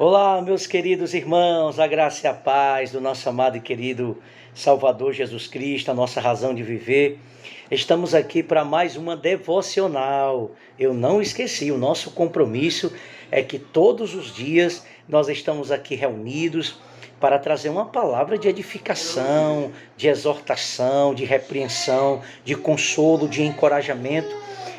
Olá, meus queridos irmãos, a graça e a paz do nosso amado e querido Salvador Jesus Cristo, a nossa razão de viver. Estamos aqui para mais uma devocional. Eu não esqueci, o nosso compromisso é que todos os dias nós estamos aqui reunidos para trazer uma palavra de edificação, de exortação, de repreensão, de consolo, de encorajamento,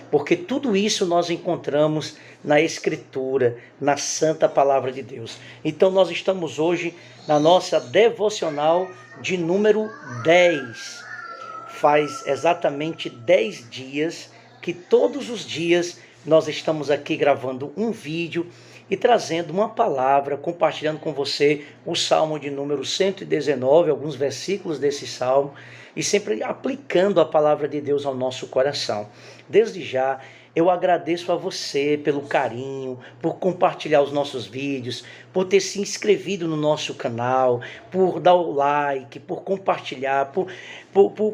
porque tudo isso nós encontramos na Escritura, na Santa Palavra de Deus. Então nós estamos hoje na nossa devocional de número 10. Faz exatamente 10 dias que todos os dias nós estamos aqui gravando um vídeo e trazendo uma palavra, compartilhando com você o Salmo de número 119, alguns versículos desse Salmo, e sempre aplicando a palavra de Deus ao nosso coração. Desde já, eu agradeço a você pelo carinho, por compartilhar os nossos vídeos, por ter se inscrevido no nosso canal, por dar o like, por compartilhar, por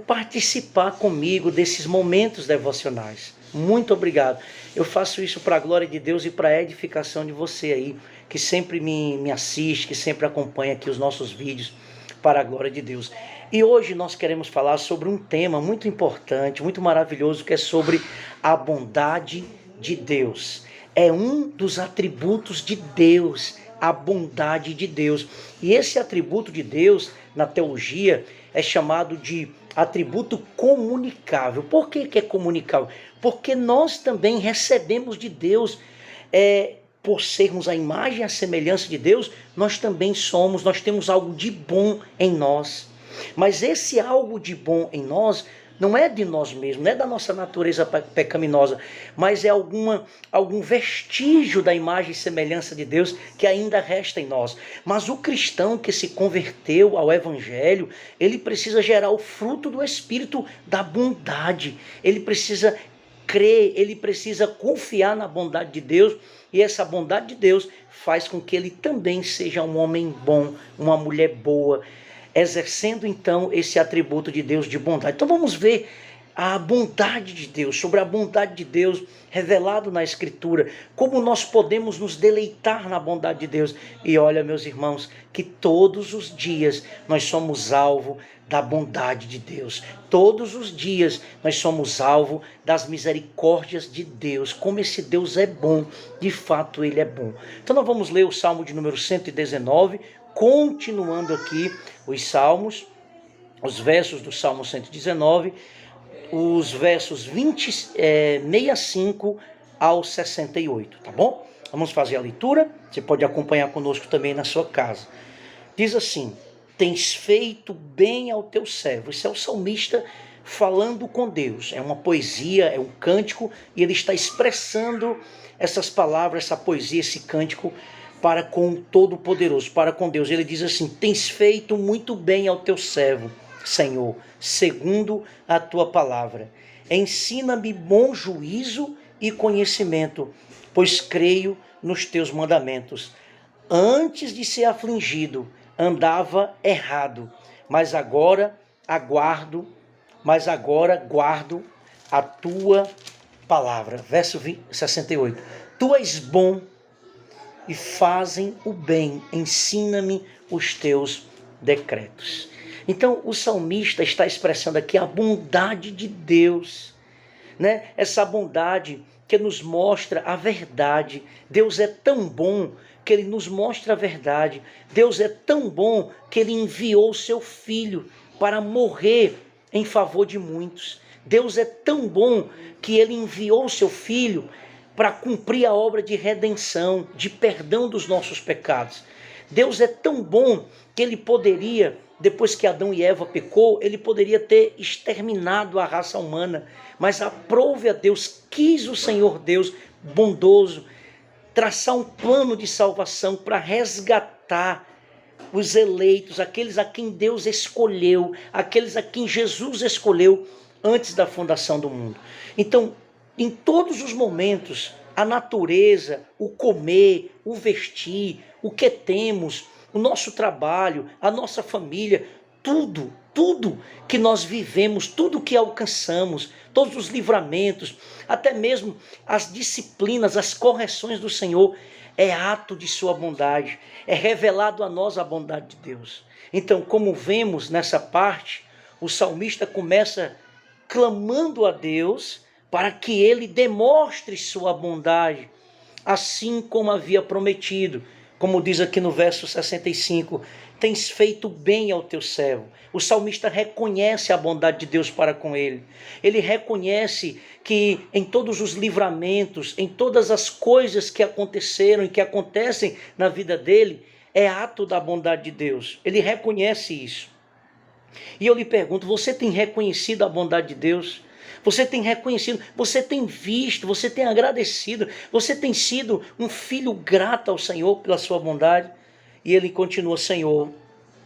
participar comigo desses momentos devocionais. Muito obrigado. Eu faço isso para a glória de Deus e para a edificação de você aí, que sempre me assiste, que sempre acompanha aqui os nossos vídeos, para a glória de Deus. E hoje nós queremos falar sobre um tema muito importante, muito maravilhoso, que é sobre a bondade de Deus. É um dos atributos de Deus, a bondade de Deus. E esse atributo de Deus, na teologia, é chamado de atributo comunicável. Por que é comunicável? Porque nós também recebemos de Deus, por sermos a imagem e a semelhança de Deus, nós temos algo de bom em nós. Mas esse algo de bom em nós não é de nós mesmos, não é da nossa natureza pecaminosa, mas é algum vestígio da imagem e semelhança de Deus que ainda resta em nós. Mas o cristão que se converteu ao Evangelho, ele precisa gerar o fruto do Espírito da bondade. Ele precisa crer, ele precisa confiar na bondade de Deus, e essa bondade de Deus faz com que ele também seja um homem bom, uma mulher boa, exercendo então esse atributo de Deus de bondade. Então vamos ver a bondade de Deus, sobre a bondade de Deus revelado na Escritura, como nós podemos nos deleitar na bondade de Deus. E olha, meus irmãos, que todos os dias nós somos alvo da bondade de Deus. Todos os dias nós somos alvo das misericórdias de Deus. Como esse Deus é bom, de fato ele é bom. Então nós vamos ler o Salmo de número 119, continuando aqui os salmos, os versos do Salmo 119, os versos 65 ao 68, tá bom? Vamos fazer a leitura, você pode acompanhar conosco também na sua casa. Diz assim: tens feito bem ao teu servo. Esse é o salmista falando com Deus, é uma poesia, é um cântico, e ele está expressando essas palavras, essa poesia, esse cântico, para com o Todo-Poderoso, para com Deus. Ele diz assim: tens feito muito bem ao teu servo, Senhor, segundo a tua palavra. Ensina-me bom juízo e conhecimento, pois creio nos teus mandamentos. Antes de ser afligido, andava errado, mas agora guardo a tua palavra. Verso 68. Tu és bom e fazem o bem, ensina-me os teus decretos. Então o salmista está expressando aqui a bondade de Deus, né? Essa bondade que nos mostra a verdade. Deus é tão bom que ele nos mostra a verdade. Deus é tão bom que ele enviou o seu filho para morrer em favor de muitos. Deus é tão bom que ele enviou o seu filho para cumprir a obra de redenção, de perdão dos nossos pecados. Deus é tão bom que ele poderia, depois que Adão e Eva pecou, ele poderia ter exterminado a raça humana, mas aprove a Deus, quis o Senhor Deus bondoso traçar um plano de salvação para resgatar os eleitos, aqueles a quem Deus escolheu, aqueles a quem Jesus escolheu antes da fundação do mundo. Então, em todos os momentos, a natureza, o comer, o vestir, o que temos, o nosso trabalho, a nossa família, tudo que nós vivemos, tudo que alcançamos, todos os livramentos, até mesmo as disciplinas, as correções do Senhor, é ato de sua bondade, é revelado a nós a bondade de Deus. Então, como vemos nessa parte, o salmista começa clamando a Deus para que ele demonstre sua bondade, assim como havia prometido. Como diz aqui no verso 65, tens feito bem ao teu servo. O salmista reconhece a bondade de Deus para com ele. Ele reconhece que em todos os livramentos, em todas as coisas que aconteceram e que acontecem na vida dele, é ato da bondade de Deus. Ele reconhece isso. E eu lhe pergunto, você tem reconhecido a bondade de Deus? Você tem reconhecido, você tem visto, você tem agradecido, você tem sido um filho grato ao Senhor pela sua bondade? E ele continua, Senhor,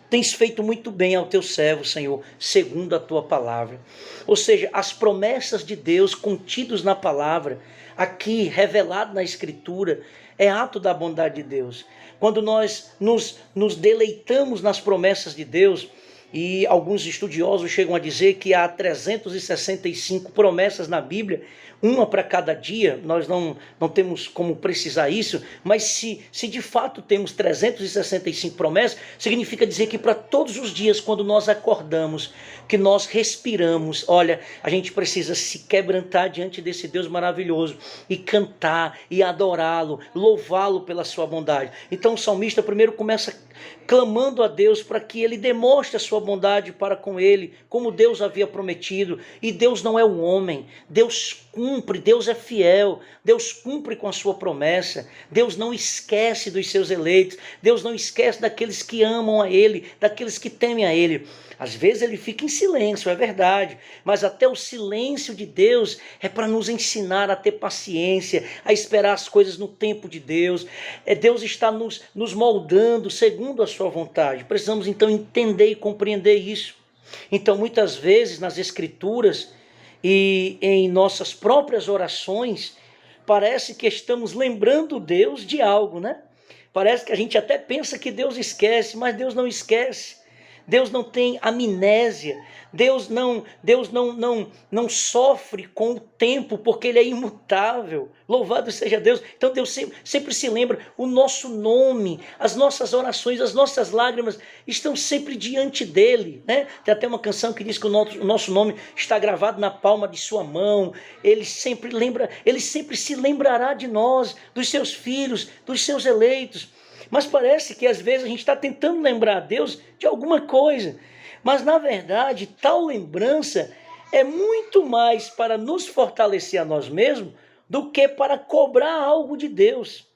tens feito muito bem ao teu servo, Senhor, segundo a tua palavra. Ou seja, as promessas de Deus contidas na palavra, aqui revelado na Escritura, é ato da bondade de Deus. Quando nós nos deleitamos nas promessas de Deus, e alguns estudiosos chegam a dizer que há 365 promessas na Bíblia, uma para cada dia. Nós não temos como precisar isso, mas se de fato temos 365 promessas, significa dizer que para todos os dias, quando nós acordamos, que nós respiramos, olha, a gente precisa se quebrantar diante desse Deus maravilhoso e cantar e adorá-lo, louvá-lo pela sua bondade. Então o salmista primeiro começa clamando a Deus para que ele demonstre a sua bondade para com ele, como Deus havia prometido. E Deus não é um homem, Deus cumpre, Deus é fiel, Deus cumpre com a sua promessa, Deus não esquece dos seus eleitos, Deus não esquece daqueles que amam a ele, daqueles que temem a ele. Às vezes ele fica em silêncio, é verdade, mas até o silêncio de Deus é para nos ensinar a ter paciência, a esperar as coisas no tempo de Deus. Deus está nos moldando segundo a sua vontade. Precisamos então entender e compreender isso. Então muitas vezes nas Escrituras e em nossas próprias orações, parece que estamos lembrando Deus de algo, né? Parece que a gente até pensa que Deus esquece, mas Deus não esquece. Deus não tem amnésia, Deus não sofre com o tempo, porque Ele é imutável. Louvado seja Deus. Então Deus sempre se lembra, o nosso nome, as nossas orações, as nossas lágrimas estão sempre diante dEle, né? Tem até uma canção que diz que o nosso nome está gravado na palma de sua mão. Ele sempre se lembrará de nós, dos seus filhos, dos seus eleitos. Mas parece que às vezes a gente está tentando lembrar a Deus de alguma coisa. Mas na verdade, tal lembrança é muito mais para nos fortalecer a nós mesmos do que para cobrar algo de Deus.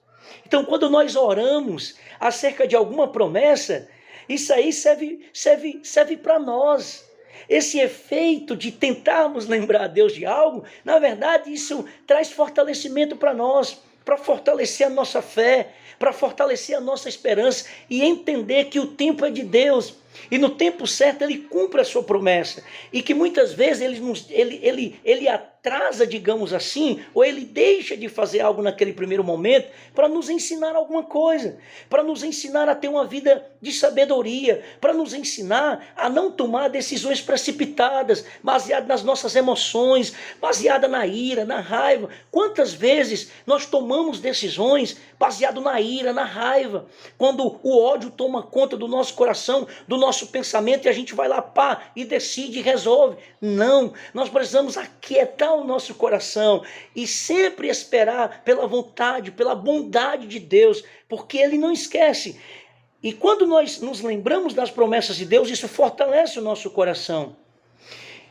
Então, quando nós oramos acerca de alguma promessa, isso aí serve para nós. Esse efeito de tentarmos lembrar a Deus de algo, na verdade, isso traz fortalecimento para nós, para fortalecer a nossa fé, para fortalecer a nossa esperança e entender que o tempo é de Deus e no tempo certo Ele cumpre a sua promessa, e que muitas vezes ele atrasa, digamos assim, ou Ele deixa de fazer algo naquele primeiro momento para nos ensinar alguma coisa, para nos ensinar a ter uma vida de sabedoria, para nos ensinar a não tomar decisões precipitadas, baseadas nas nossas emoções, baseadas na ira, na raiva. Quantas vezes nós tomamos decisões baseadas na ira, na raiva, quando o ódio toma conta do nosso coração, do nosso pensamento, e a gente vai lá, e decide e resolve. Não, nós precisamos aquietar o nosso coração e sempre esperar pela vontade, pela bondade de Deus, porque Ele não esquece. E quando nós nos lembramos das promessas de Deus, isso fortalece o nosso coração.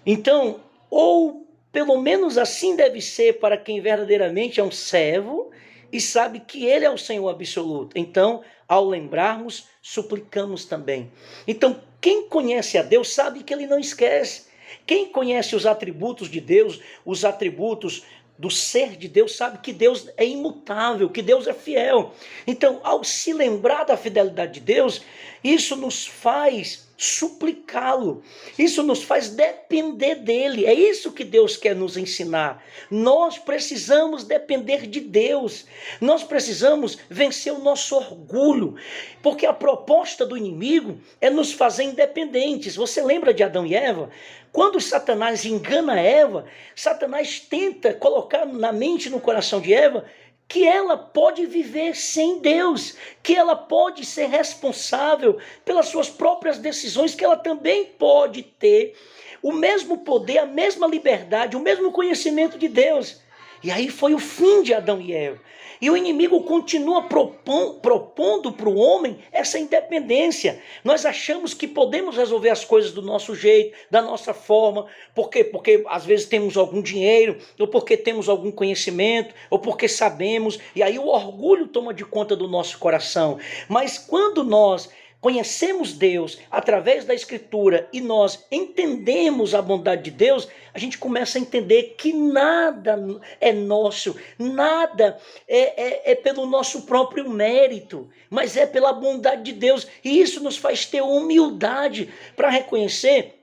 Então, ou pelo menos assim deve ser para quem verdadeiramente é um servo e sabe que Ele é o Senhor absoluto. Então, ao lembrarmos, suplicamos também. Então, quem conhece a Deus sabe que Ele não esquece. Quem conhece os atributos de Deus, os atributos do ser de Deus, sabe que Deus é imutável, que Deus é fiel. Então, ao se lembrar da fidelidade de Deus, isso nos faz suplicá-lo, isso nos faz depender dele. É isso que Deus quer nos ensinar. Nós precisamos depender de Deus, nós precisamos vencer o nosso orgulho, porque a proposta do inimigo é nos fazer independentes. Você lembra de Adão e Eva? Quando Satanás engana Eva, Satanás tenta colocar na mente e no coração de Eva que ela pode viver sem Deus, que ela pode ser responsável pelas suas próprias decisões, que ela também pode ter o mesmo poder, a mesma liberdade, o mesmo conhecimento de Deus. E aí foi o fim de Adão e Eva. E o inimigo continua propondo para o homem essa independência. Nós achamos que podemos resolver as coisas do nosso jeito, da nossa forma. Por quê? Porque às vezes temos algum dinheiro, ou porque temos algum conhecimento, ou porque sabemos. E aí o orgulho toma de conta do nosso coração. Mas quando nós conhecemos Deus através da Escritura e nós entendemos a bondade de Deus, a gente começa a entender que nada é nosso, nada é pelo nosso próprio mérito, mas é pela bondade de Deus. E isso nos faz ter humildade para reconhecer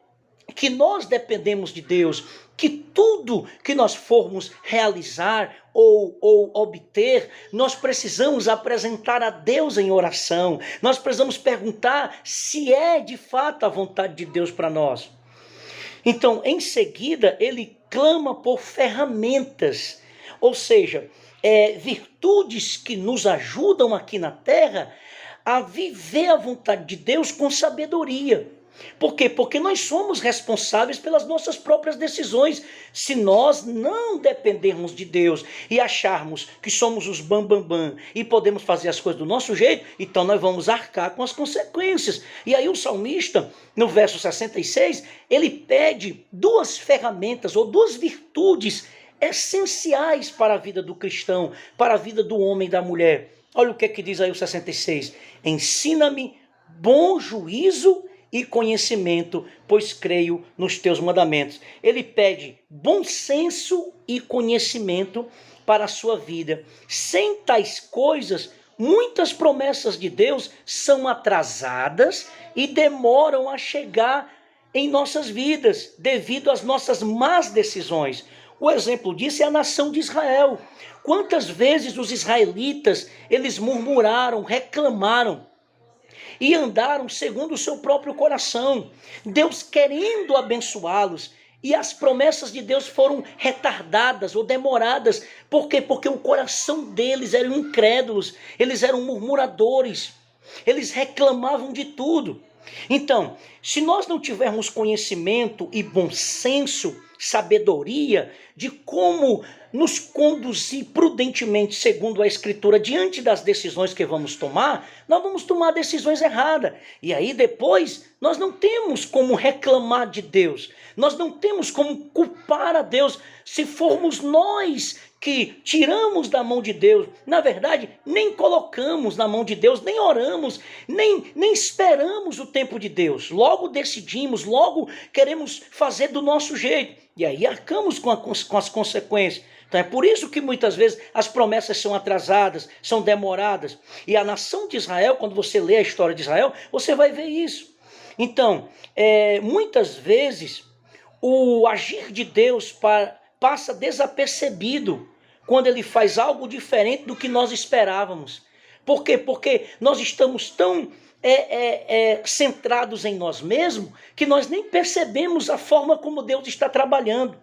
que nós dependemos de Deus, que tudo que nós formos realizar ou obter, nós precisamos apresentar a Deus em oração. Nós precisamos perguntar se é de fato a vontade de Deus para nós. Então, em seguida, ele clama por ferramentas, ou seja, virtudes que nos ajudam aqui na terra a viver a vontade de Deus com sabedoria. Por quê? Porque nós somos responsáveis pelas nossas próprias decisões. Se nós não dependermos de Deus e acharmos que somos os bambambam e podemos fazer as coisas do nosso jeito, então nós vamos arcar com as consequências. E aí o salmista, no verso 66, ele pede duas ferramentas ou duas virtudes essenciais para a vida do cristão, para a vida do homem e da mulher. Olha o que diz aí o 66. Ensina-me bom juízo e conhecimento, pois creio nos teus mandamentos. Ele pede bom senso e conhecimento para a sua vida. Sem tais coisas, muitas promessas de Deus são atrasadas e demoram a chegar em nossas vidas, devido às nossas más decisões. O exemplo disso é a nação de Israel. Quantas vezes os israelitas, eles murmuraram, reclamaram, e andaram segundo o seu próprio coração, Deus querendo abençoá-los, e as promessas de Deus foram retardadas ou demoradas. Por quê? Porque o coração deles eram incrédulos, eles eram murmuradores, eles reclamavam de tudo. Então, se nós não tivermos conhecimento e bom senso, sabedoria de como nos conduzir prudentemente segundo a Escritura diante das decisões que vamos tomar, nós vamos tomar decisões erradas. E aí depois nós não temos como reclamar de Deus, nós não temos como culpar a Deus se formos nós que tiramos da mão de Deus. Na verdade, nem colocamos na mão de Deus, nem oramos, nem esperamos o tempo de Deus. Logo decidimos, logo queremos fazer do nosso jeito. E aí arcamos com as consequências. Então é por isso que muitas vezes as promessas são atrasadas, são demoradas. E a nação de Israel, quando você lê a história de Israel, você vai ver isso. Então, muitas vezes o agir de Deus passa desapercebido quando ele faz algo diferente do que nós esperávamos. Por quê? Porque nós estamos tão centrados em nós mesmos que nós nem percebemos a forma como Deus está trabalhando.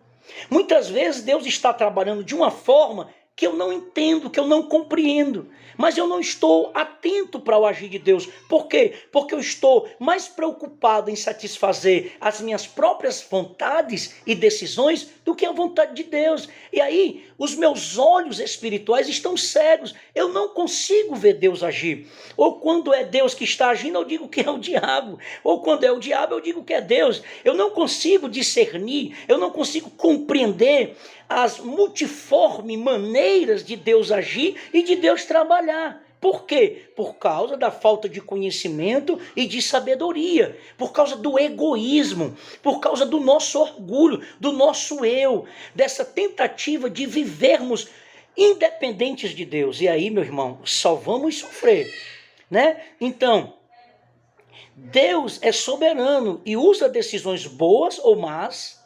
Muitas vezes Deus está trabalhando de uma forma que eu não entendo, que eu não compreendo, mas eu não estou atento para o agir de Deus. Por quê? Porque eu estou mais preocupado em satisfazer as minhas próprias vontades e decisões do que a vontade de Deus. E aí, os meus olhos espirituais estão cegos, eu não consigo ver Deus agir. Ou quando é Deus que está agindo, eu digo que é o diabo. Ou quando é o diabo, eu digo que é Deus. Eu não consigo discernir, eu não consigo compreender as multiformes maneiras de Deus agir e de Deus trabalhar. Por quê? Por causa da falta de conhecimento e de sabedoria, por causa do egoísmo, por causa do nosso orgulho, do nosso eu, dessa tentativa de vivermos independentes de Deus. E aí, meu irmão, só vamos sofrer, né? Então, Deus é soberano e usa decisões boas ou más,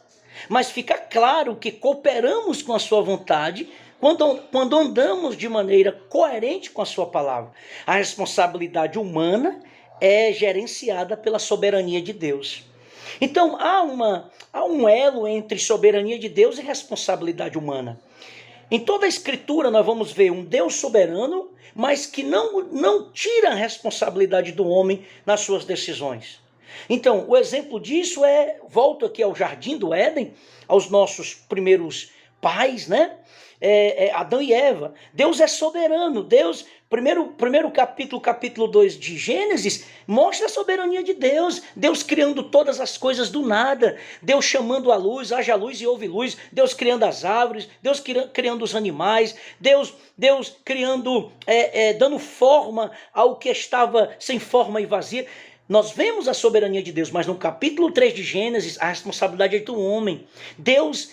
mas fica claro que cooperamos com a sua vontade quando andamos de maneira coerente com a sua palavra. A responsabilidade humana é gerenciada pela soberania de Deus. Então há um elo entre soberania de Deus e responsabilidade humana. Em toda a Escritura nós vamos ver um Deus soberano, mas que não tira a responsabilidade do homem nas suas decisões. Então, o exemplo disso volto aqui ao Jardim do Éden, aos nossos primeiros pais, né? Adão e Eva. Deus é soberano. Deus, primeiro capítulo 2 de Gênesis, mostra a soberania de Deus. Deus criando todas as coisas do nada. Deus chamando a luz, haja luz e houve luz. Deus criando as árvores. Deus criando os animais. Deus criando, dando forma ao que estava sem forma e vazia. Nós vemos a soberania de Deus, mas no capítulo 3 de Gênesis, a responsabilidade é do homem. Deus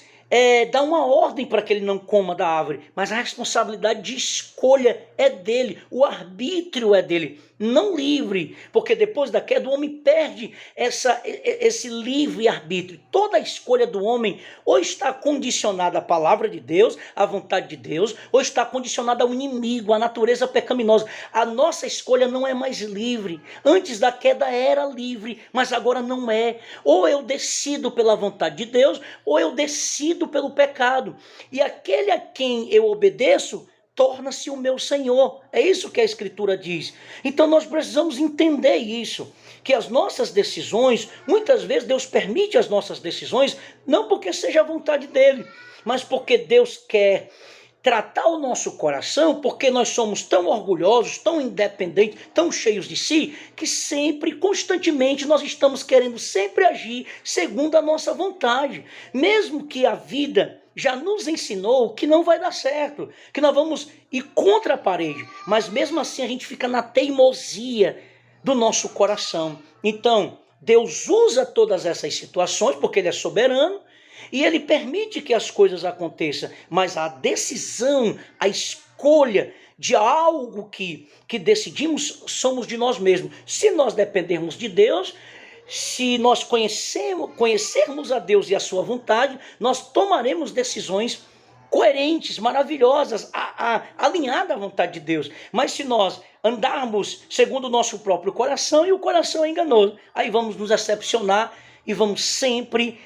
dá uma ordem para que ele não coma da árvore, mas a responsabilidade de escolha é dele, o arbítrio é dele, não livre, porque depois da queda o homem perde esse livre arbítrio. Toda a escolha do homem ou está condicionada à palavra de Deus, à vontade de Deus, ou está condicionada ao inimigo, à natureza pecaminosa. A nossa escolha não é mais livre. Antes da queda era livre, mas agora não é. Ou eu decido pela vontade de Deus, ou eu decido pelo pecado. E aquele a quem eu obedeço torna-se o meu Senhor. É isso que a Escritura diz. Então nós precisamos entender isso, que as nossas decisões, muitas vezes Deus permite as nossas decisões, não porque seja a vontade dele, mas porque Deus quer tratar o nosso coração, porque nós somos tão orgulhosos, tão independentes, tão cheios de si, que sempre, constantemente, nós estamos querendo sempre agir segundo a nossa vontade, mesmo que a vida já nos ensinou que não vai dar certo, que nós vamos ir contra a parede, mas mesmo assim a gente fica na teimosia do nosso coração. Então, Deus usa todas essas situações, porque ele é soberano, e ele permite que as coisas aconteçam, mas a decisão, a escolha de algo que decidimos, somos de nós mesmos. Se nós dependermos de Deus, se nós conhecermos a Deus e a sua vontade, nós tomaremos decisões coerentes, maravilhosas, alinhadas à vontade de Deus. Mas se nós andarmos segundo o nosso próprio coração, e o coração é enganoso, aí vamos nos decepcionar e vamos sempre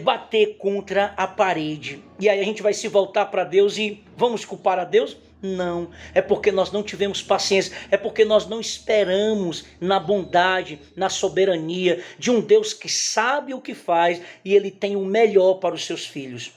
bater contra a parede. E aí a gente vai se voltar para Deus e vamos culpar a Deus? Não, é porque nós não tivemos paciência, é porque nós não esperamos na bondade, na soberania de um Deus que sabe o que faz e ele tem o melhor para os seus filhos.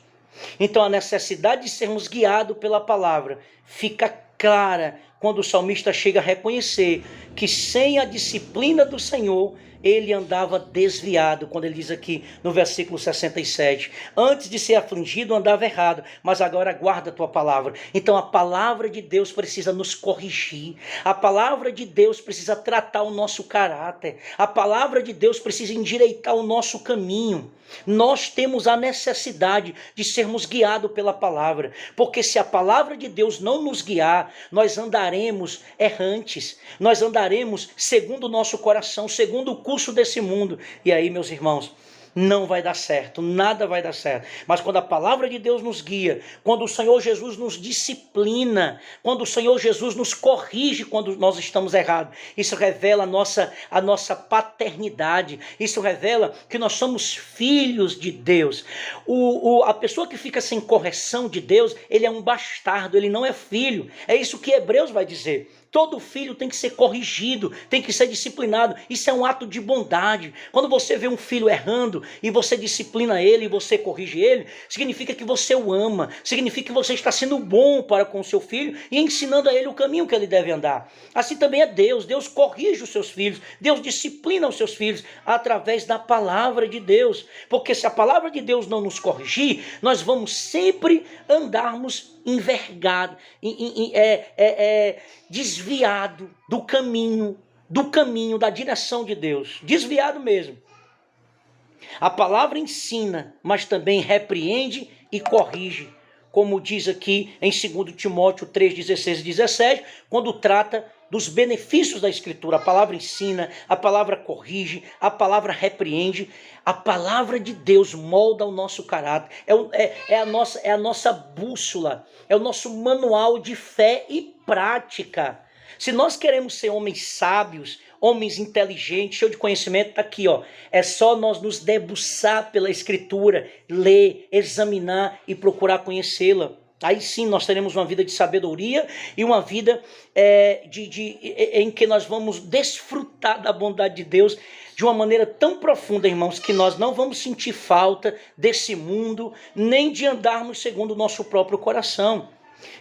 Então a necessidade de sermos guiados pela palavra fica clara quando o salmista chega a reconhecer que sem a disciplina do Senhor ele andava desviado, quando ele diz aqui no versículo 67, antes de ser afligido andava errado, mas agora guarda a tua palavra. Então a palavra de Deus precisa nos corrigir, a palavra de Deus precisa tratar o nosso caráter, a palavra de Deus precisa endireitar o nosso caminho. Nós temos a necessidade de sermos guiados pela palavra, porque se a palavra de Deus não nos guiar, nós andaremos errantes, nós andaremos segundo o nosso coração, segundo o curso desse mundo, e aí, meus irmãos, não vai dar certo, nada vai dar certo. Mas quando a palavra de Deus nos guia, quando o Senhor Jesus nos disciplina, quando o Senhor Jesus nos corrige quando nós estamos errados, isso revela a nossa paternidade, isso revela que nós somos filhos de Deus. A pessoa que fica sem correção de Deus, ele é um bastardo, ele não é filho. É isso que Hebreus vai dizer. Todo filho tem que ser corrigido, tem que ser disciplinado. Isso é um ato de bondade. Quando você vê um filho errando e você disciplina ele e você corrige ele, significa que você o ama, significa que você está sendo bom para com o seu filho e ensinando a ele o caminho que ele deve andar. Assim também é Deus. Deus corrige os seus filhos, Deus disciplina os seus filhos através da palavra de Deus. Porque se a palavra de Deus não nos corrigir, nós vamos sempre andarmos envergado, desviado do caminho, da direção de Deus. Desviado mesmo. A palavra ensina, mas também repreende e corrige. Como diz aqui em 2 Timóteo 3, 16 e 17, quando trata dos benefícios da Escritura. A palavra ensina, a palavra corrige, a repreende. A palavra de Deus molda o nosso caráter. É a nossa bússola, é o nosso manual de fé e prática. Se nós queremos ser homens sábios, homens inteligentes, cheios de conhecimento, está aqui, ó. É só nós nos debruçar pela Escritura, ler, examinar e procurar conhecê-la. Aí sim nós teremos uma vida de sabedoria e uma vida em que nós vamos desfrutar da bondade de Deus de uma maneira tão profunda, irmãos, que nós não vamos sentir falta desse mundo, nem de andarmos segundo o nosso próprio coração.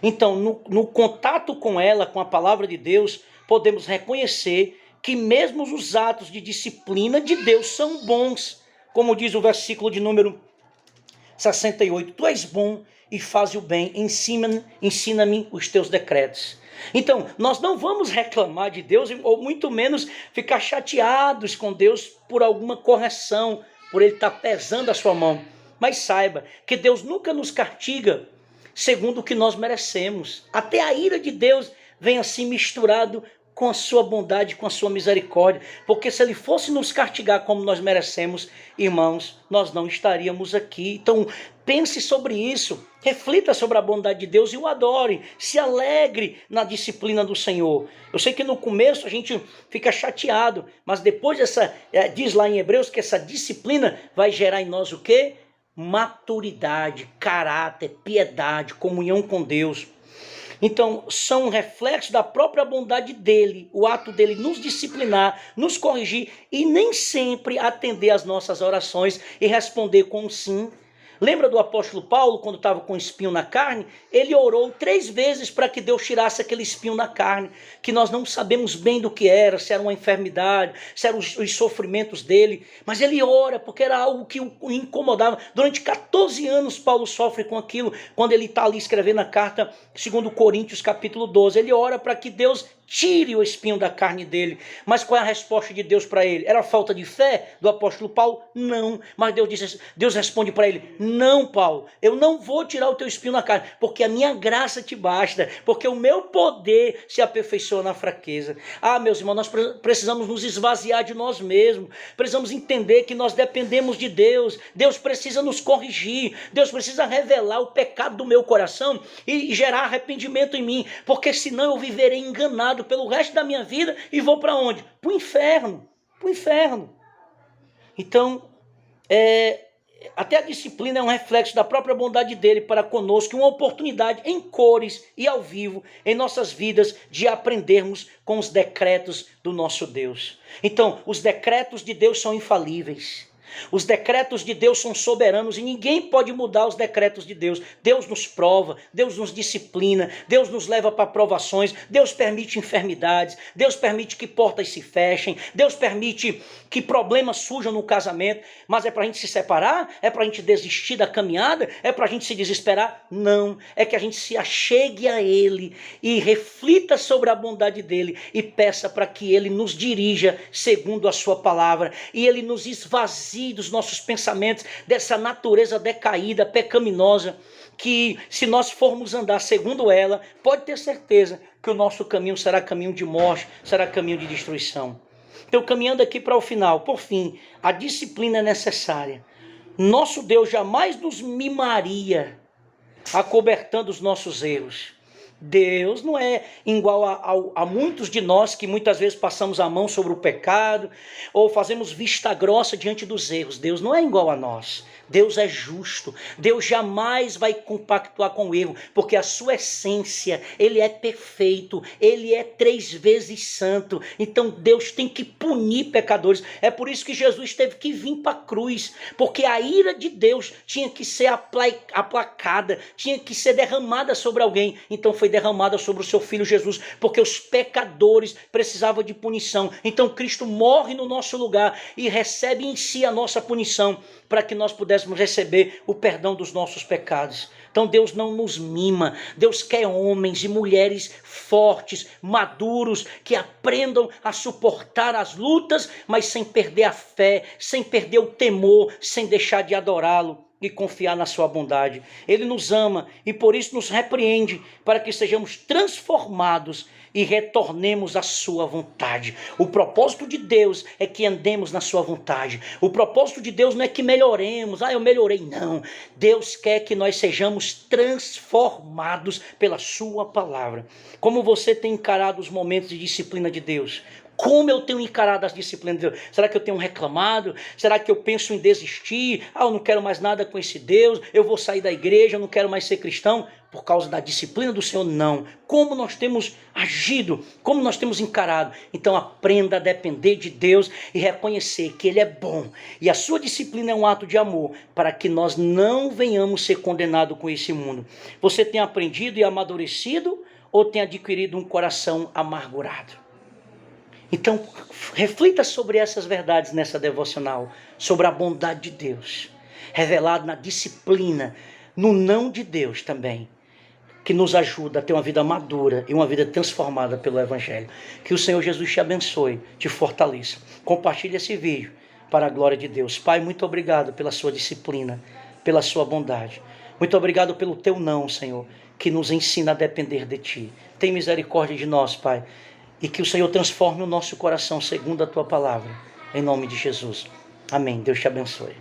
Então, no contato com ela, com a palavra de Deus, podemos reconhecer que mesmo os atos de disciplina de Deus são bons. Como diz o versículo de número 68, tu és bom e faz o bem, ensina-me os teus decretos. Então, nós não vamos reclamar de Deus, ou muito menos ficar chateados com Deus por alguma correção, por Ele estar pesando a sua mão. Mas saiba que Deus nunca nos castiga segundo o que nós merecemos. Até a ira de Deus vem assim misturado com a sua bondade, com a sua misericórdia. Porque se Ele fosse nos castigar como nós merecemos, irmãos, nós não estaríamos aqui. Então, pense sobre isso, reflita sobre a bondade de Deus e o adore, se alegre na disciplina do Senhor. Eu sei que no começo a gente fica chateado, mas depois diz lá em Hebreus que essa disciplina vai gerar em nós o quê? Maturidade, caráter, piedade, comunhão com Deus. Então, são reflexos da própria bondade dele, o ato dele nos disciplinar, nos corrigir e nem sempre atender às nossas orações e responder com um sim. Lembra do apóstolo Paulo, quando estava com espinho na carne? Ele orou 3 vezes para que Deus tirasse aquele espinho na carne, que nós não sabemos bem do que era, se era uma enfermidade, se eram os sofrimentos dele. Mas ele ora, porque era algo que o incomodava. Durante 14 anos Paulo sofre com aquilo, quando ele está ali escrevendo a carta, 2 Coríntios capítulo 12. Ele ora para que Deus tire o espinho da carne dele. Mas qual é a resposta de Deus para ele? Era falta de fé do apóstolo Paulo? Não. Mas Deus responde para ele: não, Paulo, eu não vou tirar o teu espinho da carne, porque a minha graça te basta, porque o meu poder se aperfeiçoa na fraqueza. Meus irmãos, nós precisamos nos esvaziar de nós mesmos, precisamos entender que nós dependemos de Deus. Deus precisa nos corrigir, Deus precisa revelar o pecado do meu coração e gerar arrependimento em mim, porque senão eu viverei enganado pelo resto da minha vida e vou para onde? Para o inferno. Para o inferno. Então, até a disciplina é um reflexo da própria bondade dele para conosco, uma oportunidade em cores e ao vivo em nossas vidas de aprendermos com os decretos do nosso Deus. Então, os decretos de Deus são infalíveis. Os decretos de Deus são soberanos e ninguém pode mudar os decretos de Deus. Deus nos prova, Deus nos disciplina, Deus nos leva para provações, Deus permite enfermidades, Deus permite que portas se fechem, Deus permite que problemas surjam no casamento, mas é para a gente se separar? É para a gente desistir da caminhada? É para a gente se desesperar? Não, é que a gente se achegue a Ele e reflita sobre a bondade dEle e peça para que Ele nos dirija segundo a sua palavra e Ele nos esvazie dos nossos pensamentos, dessa natureza decaída, pecaminosa, que se nós formos andar segundo ela, pode ter certeza que o nosso caminho será caminho de morte, será caminho de destruição. Então, caminhando aqui para o final, por fim, a disciplina é necessária. Nosso Deus jamais nos mimaria, acobertando os nossos erros. Deus não é igual a muitos de nós que muitas vezes passamos a mão sobre o pecado ou fazemos vista grossa diante dos erros. Deus não é igual a nós. Deus é justo. Deus jamais vai compactuar com o erro, porque a sua essência, Ele é perfeito, Ele é 3 vezes santo. Então Deus tem que punir pecadores. É por isso que Jesus teve que vir para a cruz, porque a ira de Deus tinha que ser aplacada, tinha que ser derramada sobre alguém. Então foi derramada sobre o seu Filho Jesus, porque os pecadores precisavam de punição. Então Cristo morre no nosso lugar e recebe em si a nossa punição, para que nós pudéssemos receber o perdão dos nossos pecados. Então Deus não nos mima. Deus quer homens e mulheres fortes, maduros, que aprendam a suportar as lutas, mas sem perder a fé, sem perder o temor, sem deixar de adorá-lo e confiar na sua bondade. Ele nos ama e por isso nos repreende, para que sejamos transformados e retornemos à sua vontade. O propósito de Deus é que andemos na sua vontade. O propósito de Deus não é que melhoremos. Eu melhorei. Não. Deus quer que nós sejamos transformados pela sua palavra. Como você tem encarado os momentos de disciplina de Deus? Como eu tenho encarado as disciplinas de Deus? Será que eu tenho reclamado? Será que eu penso em desistir? Eu não quero mais nada com esse Deus, eu vou sair da igreja, eu não quero mais ser cristão por causa da disciplina do Senhor? Não. Como nós temos agido, como nós temos encarado. Então aprenda a depender de Deus e reconhecer que Ele é bom. E a sua disciplina é um ato de amor para que nós não venhamos ser condenados com esse mundo. Você tem aprendido e amadurecido ou tem adquirido um coração amargurado? Então, reflita sobre essas verdades nessa devocional, sobre a bondade de Deus, revelado na disciplina, no não de Deus também, que nos ajuda a ter uma vida madura e uma vida transformada pelo Evangelho. Que o Senhor Jesus te abençoe, te fortaleça. Compartilhe esse vídeo para a glória de Deus. Pai, muito obrigado pela sua disciplina, pela sua bondade. Muito obrigado pelo teu não, Senhor, que nos ensina a depender de ti. Tem misericórdia de nós, Pai. E que o Senhor transforme o nosso coração segundo a tua palavra. Em nome de Jesus. Amém. Deus te abençoe.